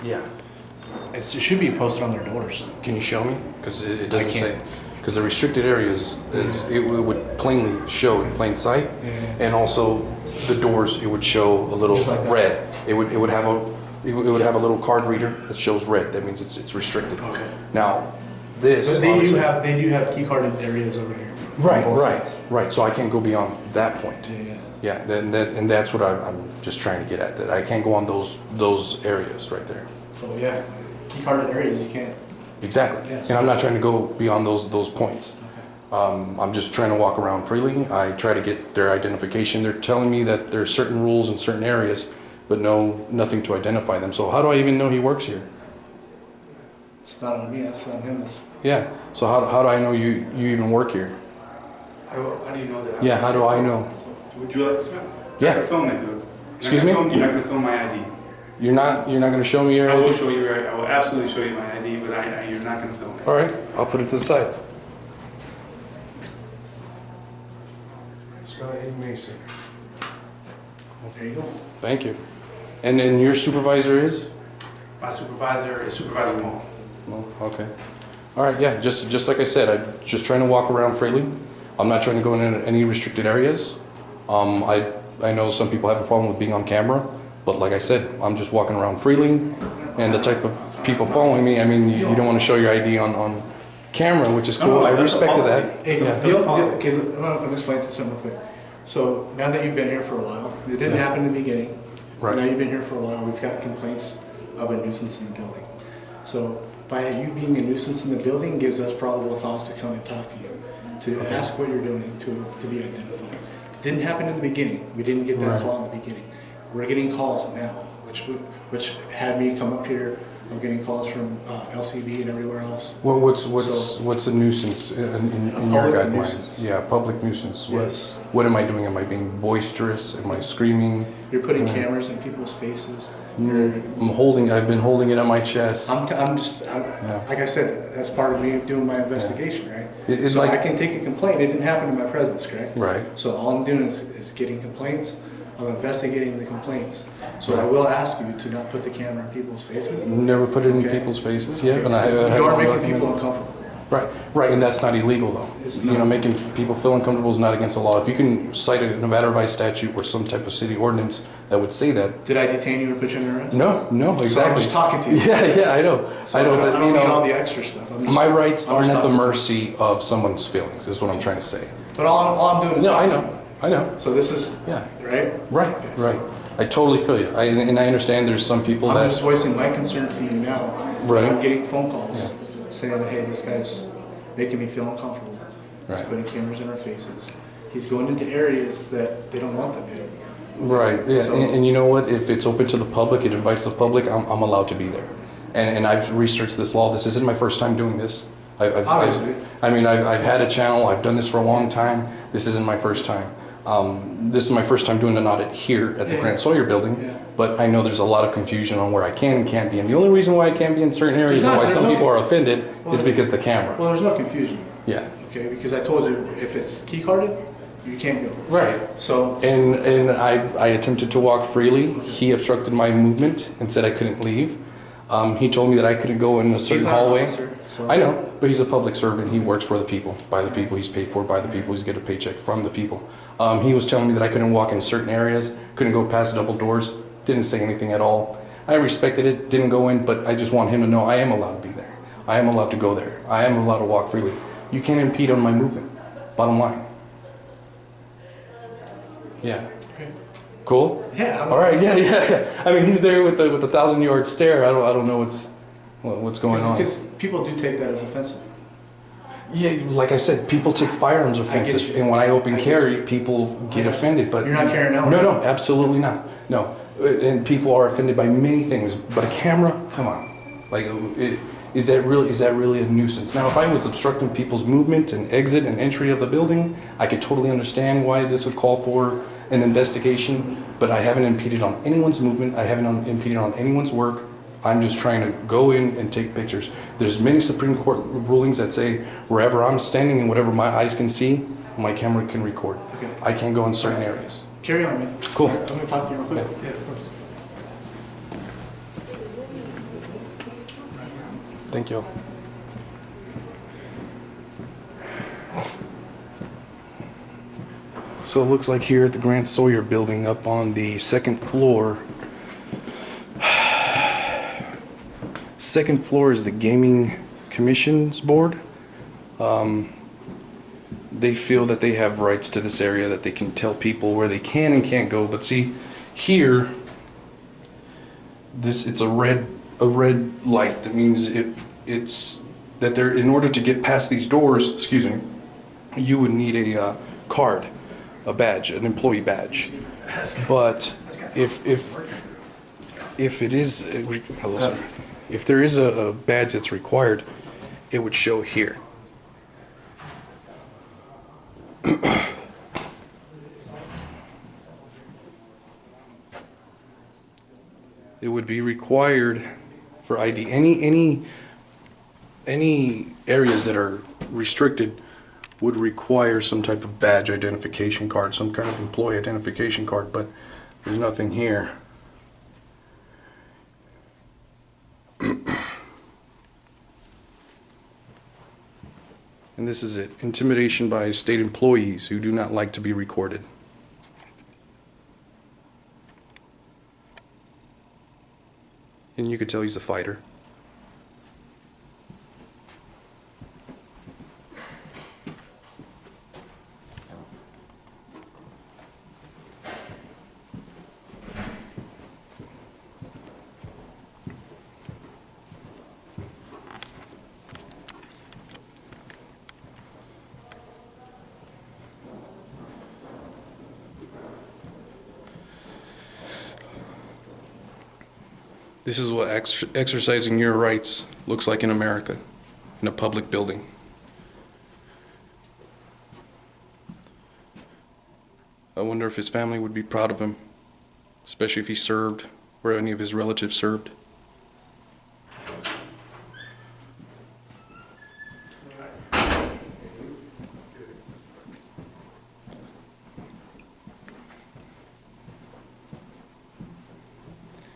Yeah. It should be posted on their doors. Can you show me? Because it doesn't can't. say. Because the restricted areas, it would plainly show in plain sight. Yeah. And also the doors, it would show a little Just like that. red. It would have a little card reader that shows red. That means it's restricted. Okay. Now, this But they do have key carded areas over here. Right. So I can't go beyond that point. Yeah. And that's what I'm just trying to get at. That I can't go on those areas right there. So yeah, key carded areas you can't. Exactly. Yes. And I'm not trying to go beyond those points. Okay. I'm just trying to walk around freely. I try to get their identification. They're telling me that there are certain rules in certain areas, but nothing to identify them. So how do I even know he works here? It's not on me. That's on him. Yeah. So how do I know you even work here? How do you know that? Yeah. How do I know? Would you like to film? Yeah. I can film it, dude. Excuse me? You're not going to film my ID. You're not going to show me your I will ID? show you. I will absolutely show you my ID, but you're not going to film it. All right. I'll put it to the side. Scott Masey. There you go. Thank you. And then your supervisor is? My supervisor is Supervisor Mo. Oh, okay. All right, yeah, just like I said, I'm just trying to walk around freely. I'm not trying to go in any restricted areas. I know some people have a problem with being on camera, but like I said, I'm just walking around freely. And the type of people following me, I mean, you don't want to show your ID on camera, which is cool. No, I that's a respected policy. that. Hey, Yeah. okay, let me explain to something real quick. So now that you've been here for a while, it didn't happen in the beginning. Right. Now you've been here for a while, we've got complaints of a nuisance in the building. So by you being a nuisance in the building gives us probable cause to come and talk to you, to ask what you're doing, to be identified. It didn't happen in the beginning. We didn't get that Right. call in the beginning. We're getting calls now, which had me come up here. I'm getting calls from LCB and everywhere else. Well, what's a nuisance in your public guidelines? nuisance. Yeah, public nuisance. Yes. What am I doing? Am I being boisterous? Am I screaming? You're putting cameras in people's faces. I've been holding it on my chest. Like I said, that's part of me doing my investigation, right? It's so like- I can take a complaint. It didn't happen in my presence, correct? Right. So all I'm doing is getting complaints. I'm investigating the complaints. So I will ask you to not put the camera in people's faces. Never put it in Okay. people's faces. Yeah, Okay. and I You have are no making document- people uncomfortable. Right, and that's not illegal though. It's You know, not. making people feel uncomfortable is not against the law. If you can cite a Nevada revised statute or some type of city ordinance that would say that. Did I detain you or put you under arrest? No, exactly. So I'm just talking to you. Yeah, I know. So I know, I but don't you need all know, the extra stuff. I'm just, my rights I'm aren't just at the talking to you. mercy of someone's feelings. Is what I'm trying to say. But all I'm doing is No, I talking to know. I know. you. So this is Yeah. right. Right. Okay, so Right. I totally feel you. And I understand there's some people I'm that. just voicing my concern to you now. Right. I'm getting phone calls saying that, hey, this guy's making me feel uncomfortable. He's Right. putting cameras in our faces. He's going into areas that they don't want them in. Right, yeah, So- and you know what, if it's open to the public, it invites the public, I'm allowed to be there. And I've researched this law, this isn't my first time doing this. Obviously. I've had a channel, I've done this for a long time, this isn't my first time. This is my first time doing an audit here at the Yeah. Grant Sawyer building, Yeah. but I know there's a lot of confusion on where I can and can't be. And the only reason why I can't be in certain areas and why There's some no- people are offended Well, is because the camera. Well, there's no confusion. Yeah, Okay, because I told you if it's key carded, you can't go. right. So And I attempted to walk freely. He obstructed my movement and said I couldn't leave. He told me that I couldn't go in a he's certain not an hallway. officer, so- I know, but he's a public servant. He works for the people, by the people. He's paid for by the people. He's get a paycheck from the people. He was telling me that I couldn't walk in certain areas, couldn't go past double doors. Didn't say anything at all. I respected it, didn't go in, but I just want him to know I am allowed to be there. I am allowed to go there. I am allowed to walk freely. You can't impede on my movement. Bottom line. Yeah. Cool. Yeah. All right. Yeah. I mean, he's there with the 1,000-yard stare. I don't know what's going on. Because people do take that as offensive. Yeah, like I said, people take firearms you. offensive, and when I open I get carry, people get offended. But You're not carrying out? No, absolutely not. No, and people are offended by many things, but a camera, come on, like, is that really a nuisance? Now, if I was obstructing people's movement and exit and entry of the building, I could totally understand why this would call for an investigation. But I haven't impeded on anyone's movement. I haven't impeded on anyone's work. I'm just trying to go in and take pictures. There's many Supreme Court rulings that say wherever I'm standing and whatever my eyes can see, my camera can record. Okay. I can't go in certain areas. Carry on, man. Cool. I'm going to talk to you real quick. Yeah. Yeah, of course. Thank you. So it looks like here at the Grant Sawyer building up on the second floor. Second floor is the Gaming Commissions Board. They feel that they have rights to this area, that they can tell people where they can and can't go. But see, here, it's a red light. That means it's that they're, in order to get past these doors, excuse me, you would need a card, a badge, an employee badge. But if it is, hello sir, if there is a badge that's required, it would show here. It would be required for ID. Any areas that are restricted would require some type of badge identification card, some kind of employee identification card, but there's nothing here. And this is it. Intimidation by state employees who do not like to be recorded. And you could tell he's a fighter. This is what exercising your rights looks like in America, in a public building. I wonder if his family would be proud of him, especially if he served or any of his relatives served.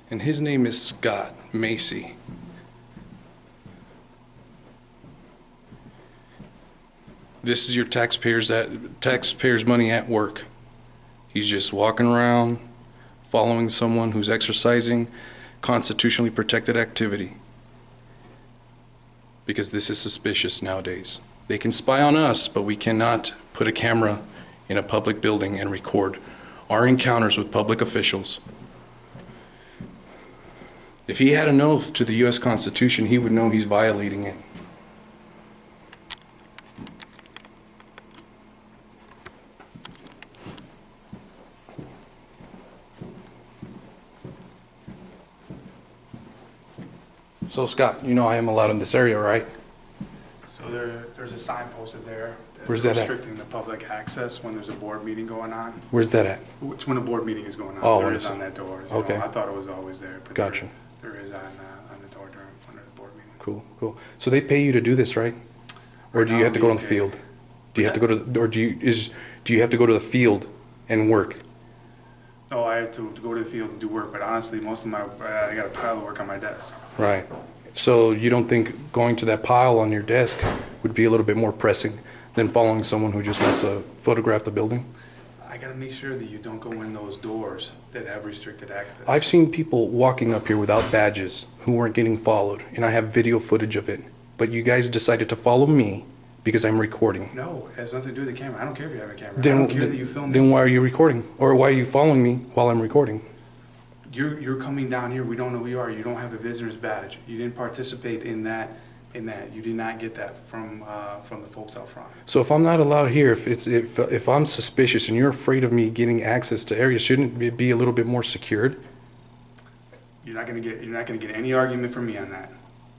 And his name is Scott Masey. This is your taxpayers' money at work. He's just walking around, following someone who's exercising constitutionally protected activity. Because this is suspicious nowadays. They can spy on us, but we cannot put a camera in a public building and record our encounters with public officials. If he had an oath to the U.S. Constitution, he would know he's violating it. So Scott, you know I am allowed in this area, right? So there's a sign posted there. Where's that at? Restricting the public access when there's a board meeting going on. Where's that at? It's when a board meeting is going on. Oh, there is on that door. Okay. I thought it was always there. But Gotcha. There is on the door during under the board meeting. Cool, cool. So they pay you to do this, right? Or do you have to go on the field? Do you have to go to, or do you have to go to the field and work? Oh, I have to go to the field and do work, but honestly, most of I got a pile of work on my desk. Right. So you don't think going to that pile on your desk would be a little bit more pressing than following someone who just wants to photograph the building? I gotta make sure that you don't go in those doors that have restricted access. I've seen people walking up here without badges who weren't getting followed, and I have video footage of it. But you guys decided to follow me because I'm recording. No, it has nothing to do with the camera. I don't care if you have a camera. I don't care that you film Then me. why are you recording? Or why are you following me while I'm recording? You're coming down here. We don't know who you are. You don't have a visitor's badge. You didn't participate in that. You did not get that from the folks out front. So if I'm not allowed here, if I'm suspicious and you're afraid of me getting access to areas, shouldn't it be a little bit more secured? You're not gonna get any argument from me on that.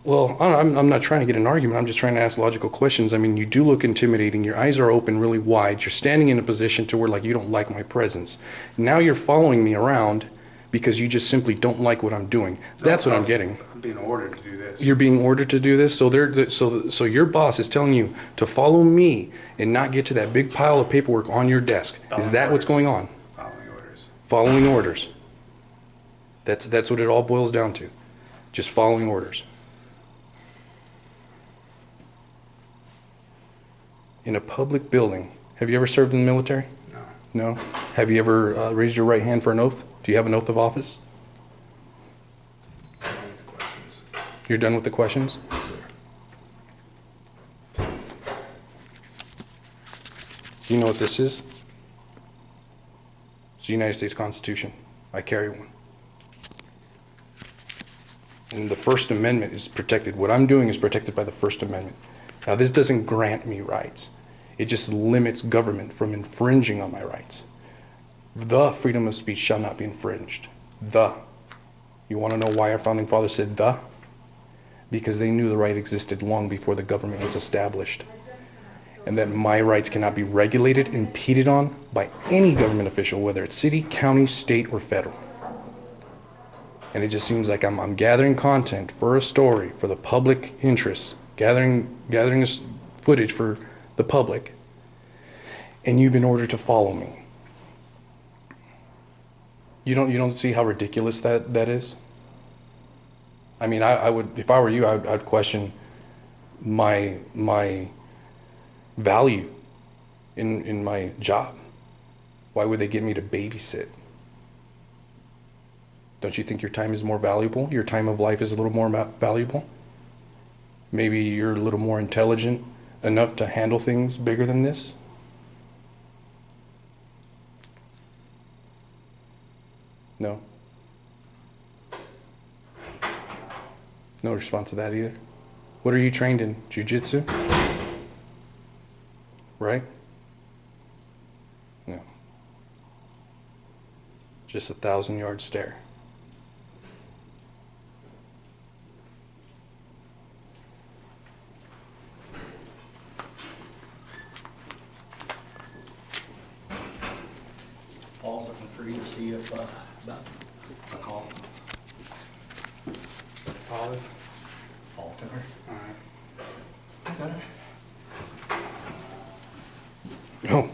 Well, I'm not trying to get an argument. I'm just trying to ask logical questions. I mean, you do look intimidating. Your eyes are open really wide. You're standing in a position to where like you don't like my presence. Now you're following me around because you just simply don't like what I'm doing. That's what I'm getting. I'm being ordered to do this. You're being ordered to do this, so your boss is telling you to follow me and not get to that big pile of paperwork on your desk. Is that what's going on? Following orders. Following orders. That's what it all boils down to. Just following orders. in a public building. Have you ever served in the military? No. No? Have you ever raised your right hand for an oath? Do you have an oath of office? The questions. You're done with the questions? Yes, sir. Do you know what this is? It's the United States Constitution. I carry one. And the First Amendment is protected. What I'm doing is protected by the First Amendment. Now, this doesn't grant me rights. It just limits government from infringing on my rights. The freedom of speech shall not be infringed. The. You want to know why our founding fathers said the? Because they knew the right existed long before the government was established. And that my rights cannot be regulated, impeded on by any government official, whether it's city, county, state, or federal. And it just seems like I'm gathering content for a story, for the public interest, gathering this footage for the public, and you've been ordered to follow me. You don't see how ridiculous that is? I mean, I would, if I were you, I'd question my value in my job. Why would they get me to babysit? Don't you think your time is more valuable? Your time of life is a little more valuable? Maybe you're a little more intelligent enough to handle things bigger than this? No? No response to that either? What are you trained in? Jiu-jitsu? Right? No. Just a 1,000-yard stare. Paul's looking for you to see if, about a call. Pause. Paul took her. All right. I got it. Oh,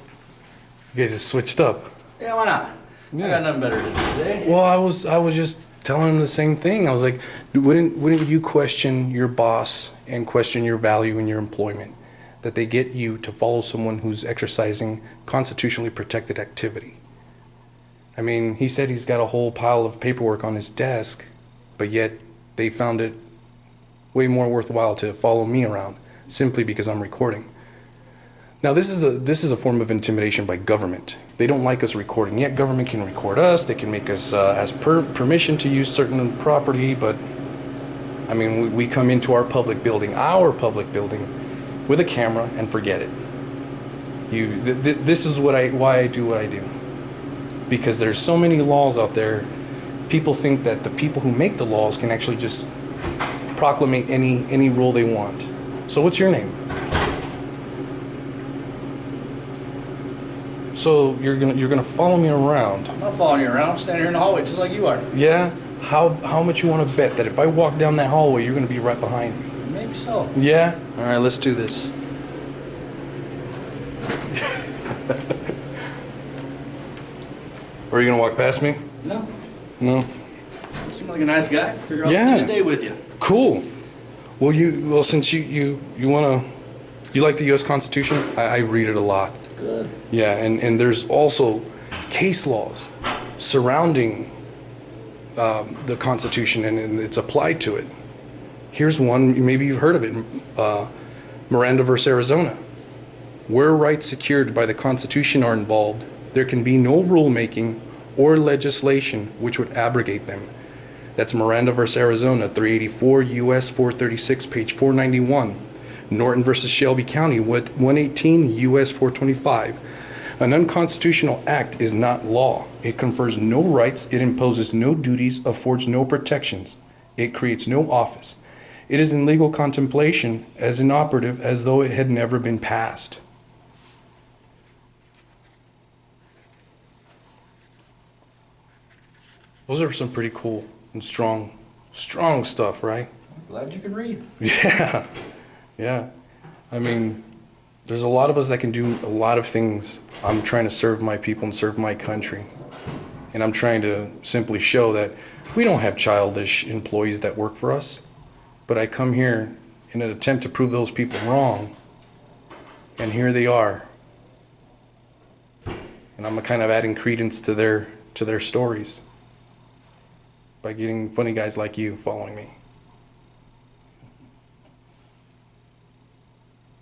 you guys have switched up. Yeah, why not? Yeah. I got nothing better to do today. Well, I was just telling him the same thing. I was like, wouldn't you question your boss and question your value in your employment? That they get you to follow someone who's exercising constitutionally protected activity. I mean, he said he's got a whole pile of paperwork on his desk, but yet they found it way more worthwhile to follow me around simply because I'm recording. Now, this is a form of intimidation by government. They don't like us recording, yet government can record us. They can make us ask permission to use certain property, but I mean, we come into our public building with a camera and forget it. This is why I do what I do. Because there's so many laws out there, people think that the people who make the laws can actually just proclamate any rule they want. So what's your name? So you're gonna follow me around? I'm not following you around. I'm standing here in the hallway just like you are. Yeah? How much you want to bet that if I walk down that hallway, you're gonna be right behind me? Maybe so. Yeah? All right, let's do this. Are you gonna walk past me? No. No? You seem like a nice guy. Figure I'll Yeah. spend the day with you. Cool. Well, since you like the U.S. Constitution, I read it a lot. Good. Yeah, and there's also case laws surrounding the Constitution, and it's applied to it. Here's one, maybe you've heard of it, Miranda versus Arizona. Where rights secured by the Constitution are involved, there can be no rulemaking or legislation which would abrogate them. That's Miranda versus Arizona, 384 U.S. 436, page 491. Norton versus Shelby County, 118 U.S. 425. An unconstitutional act is not law. It confers no rights, it imposes no duties, affords no protections. It creates no office. It is in legal contemplation as inoperative as though it had never been passed. Those are some pretty cool and strong stuff, right? I'm glad you can read. Yeah, yeah. I mean, there's a lot of us that can do a lot of things. I'm trying to serve my people and serve my country. And I'm trying to simply show that we don't have childish employees that work for us. But I come here in an attempt to prove those people wrong. And here they are. And I'm kind of adding credence to their stories by getting funny guys like you following me.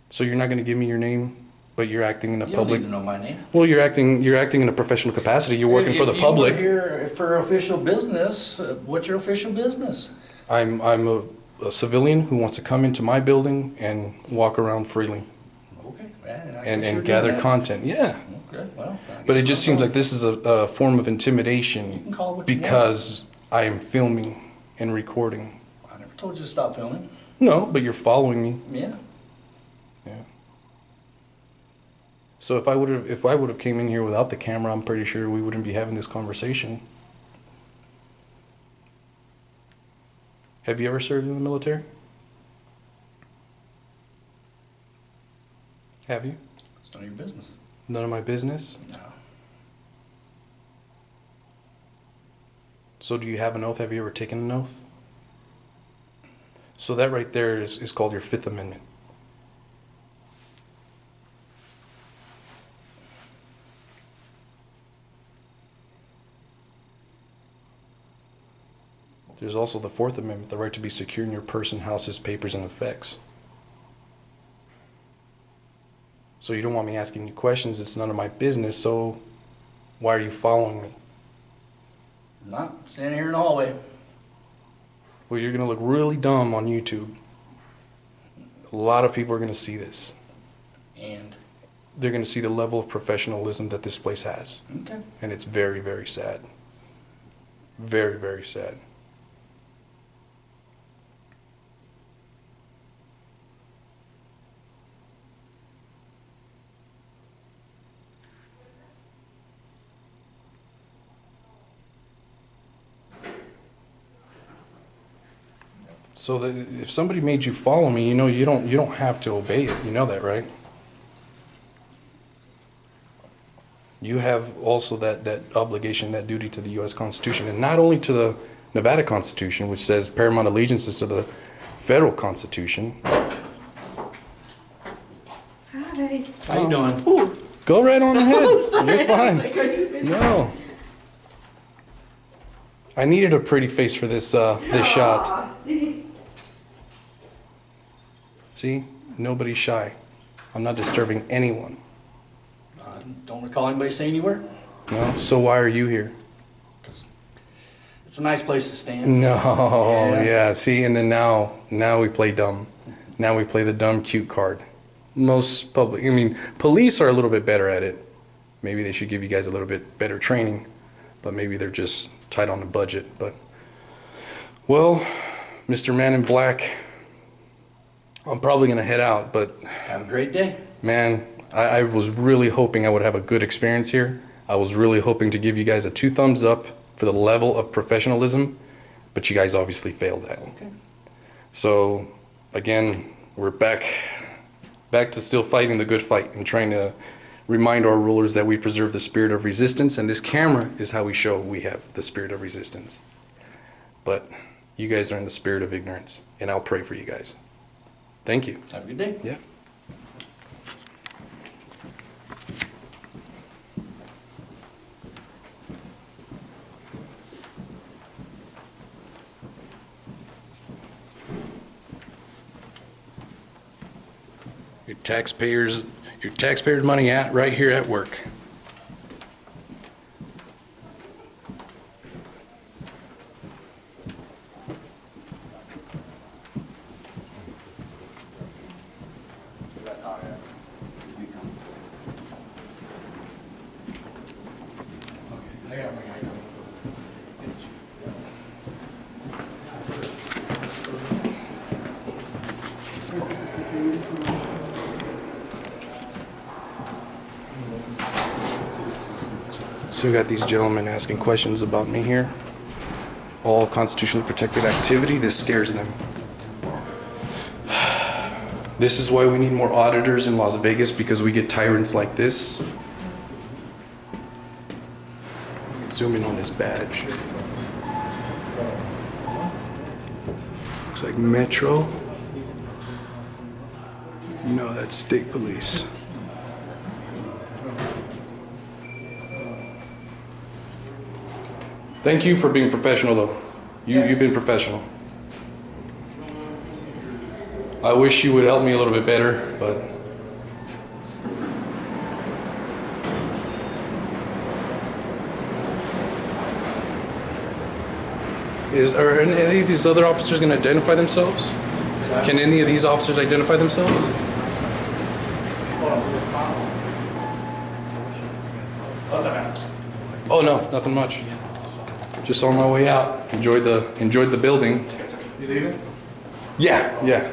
So you're not going to give me your name, but you're acting in a You don't public. need to know my name. Well, you're acting in a professional capacity. You're working for the public. If you were here for official business, what's your official business? I'm a civilian who wants to come into my building and walk around freely Okay. I and guess you're gather doing that. content. Yeah. Okay, well. I But guess it just we're seems like going. this is a form of You intimidation can call it what you want. because I am filming and recording. I never told you to stop filming. No, but you're following me. Yeah. Yeah. So if I would have came in here without the camera, I'm pretty sure we wouldn't be having this conversation. Have you ever served in the military? Have you? It's none of your business. None of my business. No. So do you have an oath? Have you ever taken an oath? So that right there is called your Fifth Amendment. There's also the Fourth Amendment, the right to be secure in your person, houses, papers, and effects. So you don't want me asking you questions, it's none of my business, so why are you following me? Not standing here in the hallway. Well, you're gonna look really dumb on YouTube. A lot of people are gonna see this. And, They're gonna see the level of professionalism that this place has. okay. And it's very, very sad. Very, very sad. So if somebody made you follow me, you don't have to obey it. You know that, right? You have also that obligation, that duty to the U.S. Constitution, and not only to the Nevada Constitution, which says paramount allegiance is to the federal Constitution. Hi. How you doing? Ooh. Go right on ahead. Sorry, You're fine. I was like, are you busy? No. I needed a pretty face for this shot. Aw. See, nobody's shy. I'm not disturbing anyone. I don't recall anybody saying you were. No. So why are you here? 'Cause it's a nice place to stand. No. Yeah. Yeah. See, and then now we play dumb. Now we play the dumb cute card. Most police are a little bit better at it. Maybe they should give you guys a little bit better training, but maybe they're just tight on the budget. But, well, Mr. Man in Black, I'm probably gonna head out, but Have a great day. man, I was really hoping I would have a good experience here. I was really hoping to give you guys a 2 thumbs up for the level of professionalism, but you guys obviously failed that. Okay. So, again, we're back to still fighting the good fight and trying to remind our rulers that we preserve the spirit of resistance, and this camera is how we show we have the spirit of resistance. But you guys are in the spirit of ignorance, and I'll pray for you guys. Thank you. Have a good day. Yeah. Your taxpayers' money right here at work. I got my guy coming. So we got these gentlemen asking questions about me here. All constitutionally protected activity. This scares them. This is why we need more auditors in Las Vegas, because we get tyrants like this. Zoom in on this badge. Looks like Metro. No, that's state police. Thank you for being professional, though. You've been professional. I wish you would help me a little bit better, but. Are any of these other officers going to identify themselves? Can any of these officers identify themselves? Oh no, nothing much. Just on my way out. Enjoyed the building. You leaving? Yeah.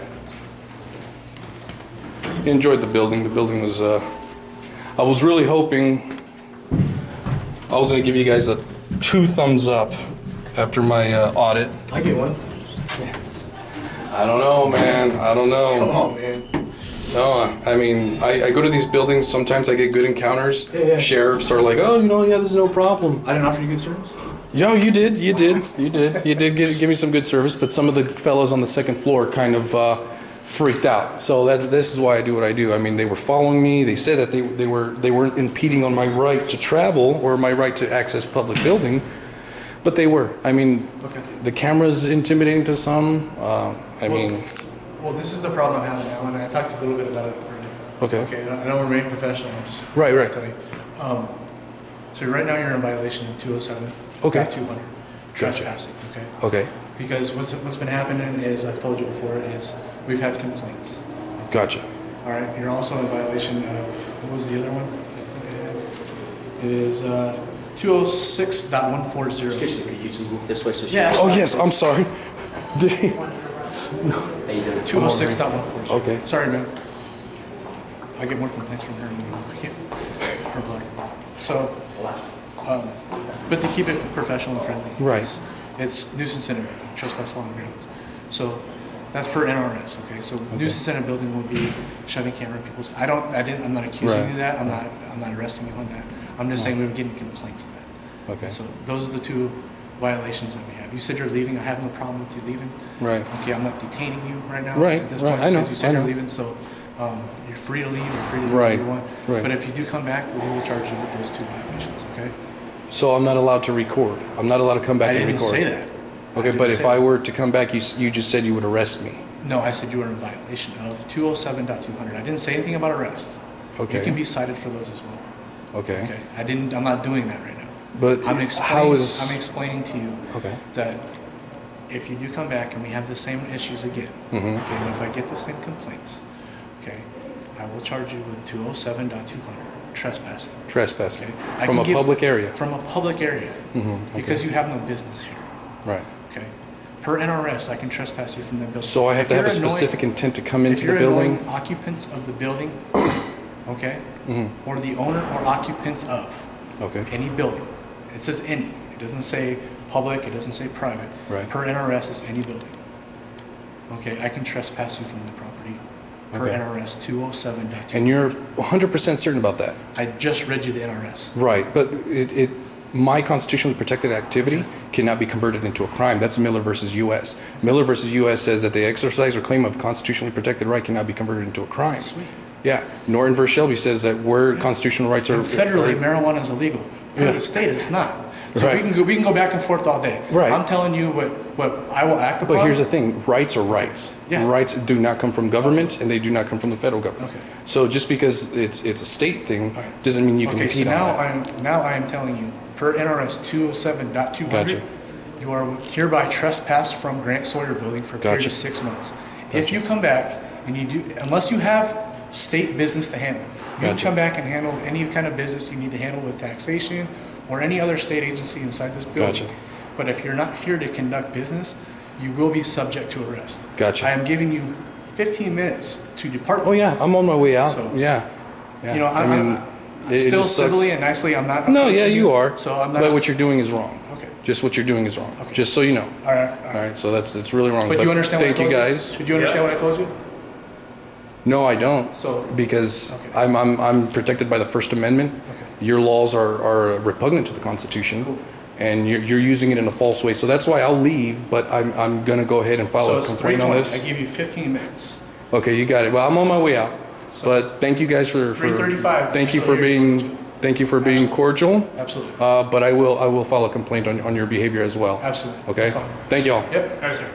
Enjoyed the building. The building was. I was really hoping I was going to give you guys a 2 thumbs up after my audit. I get one. I don't know, man. I don't know. Come on, man. No, I mean, I go to these buildings. Sometimes I get good encounters. Yeah. Sheriffs are like, oh, there's no problem. I didn't offer you good service? Yo, you did give me some good service, but some of the fellows on the second floor kind of freaked out. So this is why I do what I do. I mean, they were following me. They said that they weren't impeding on my right to travel or my right to access public building, but they were. I mean, Okay. the camera's intimidating to some. Well, this is the problem I'm having now, and I talked a little bit about it earlier. Okay. Okay, I know we're very professional. I'm just Right. tell you. So right now you're in violation of 207. Okay. 200. Gotcha. Trespassing. Okay. Okay, Because what's been happening is, I've told you before, is we've had complaints. gotcha. All right. You're also in violation of, what was the other one? I think I had. It is 206.140. Excuse me, could you just move this way so she? Yeah. Oh yes, I'm sorry. How you doing? 206.140. Okay. Sorry, man. I get more complaints from her than I get from Black. So, but to keep it professional and friendly. Right. It's nuisance in a building, trespass while on grounds. So that's per NRS. Okay. So nuisance in a building will be shoving camera in people's. I'm not accusing Right. you of that. I'm not arresting you on that. I'm just saying we were getting complaints of that. Okay. So those are the 2 violations that we have. You said you're leaving. I have no problem with you leaving. Right. Okay, I'm not detaining you right now. Right, At this right, point, I know, because you said I you're know. leaving, so you're free to leave. You're free to do Right, what you want. right. But if you do come back, we will charge you with those 2 violations. Okay. So I'm not allowed to record. I'm not allowed to come back I and didn't record. say that. Okay, but if I were to come back, you just said you would arrest me. No, I said you were in violation of 207.200. I didn't say anything about arrest. Okay. You can be cited for those as well. Okay. Okay. I'm not doing that right now. But I'm how is? explaining to you Okay. that if you do come back and we have the same issues again, Mhm. okay, and if I get the same complaints, okay, I will charge you with 207.200 trespassing. Trespassing Okay. I from can a give- public area. From a public area, Okay. because you have no business here. Right. Okay. Per NRS, I can trespass you from the building. So I have If to have a you're annoying- specific intent to come If into you're the building. annoying occupants of the building, okay, Mhm. or the owner or occupants of Okay. any building. It says any. It doesn't say public. It doesn't say private. Right. Per NRS is any building. Okay, I can trespass you from the property. Per Okay. NRS 207.2. And you're 100% certain about that. I just read you the NRS. Right. But my constitutionally protected activity cannot be converted into a crime. That's Miller versus U.S. Miller versus U.S. says that the exercise or claim of constitutionally protected right cannot be converted into a crime. Sweet. Yeah. Norton versus Shelby says that where constitutional rights are And federally, marijuana is illegal. For the state, it's not. So Right. we can go back and forth all day. Right. I'm telling you what I will act upon. But here's the thing, rights are rights. Yeah. Rights do not come from government and they do not come from the federal government. Okay. So just because it's a state thing All right. doesn't mean you can Okay, so impede on now that. I am telling you, per NRS 207.200, Gotcha. you are hereby trespassed from Grant Sawyer building for a period Gotcha. of 6 months. If you come back and you do, unless you have state business to handle, you can Gotcha. come back and handle any kind of business you need to handle with taxation or any other state agency inside this building. Gotcha. But if you're not here to conduct business, you will be subject to arrest. Gotcha. I am giving you 15 minutes to depart. Oh yeah, I'm on my way out. So- Yeah. Yeah. You know, I'm it still just sucks. civilly and nicely. I'm not. No, yeah, approaching you are. So I'm not. But what you're doing is wrong. Okay. Just what you're doing is wrong. Okay. Just so you know. All right. All right. So it's really wrong. But do you understand what I Thank you told guys. Did you understand what I told you? No, I don't. So- because Okay. I'm protected by the First Amendment. Okay. Your laws are repugnant to the Constitution, Cool. and you're using it in a false way. So that's why I'll leave. But I'm gonna go ahead and file So a it's complaint on 3:20. this. I give you 15 minutes. Okay, you got it. Well, I'm on my way out. So- But thank you guys for 3:35. Thank you Still for here. being Thank you for being cordial. Absolutely. But I will file a complaint on your behavior as well. Absolutely. Okay? That's fine. Thank you all. Yep. All right, sir.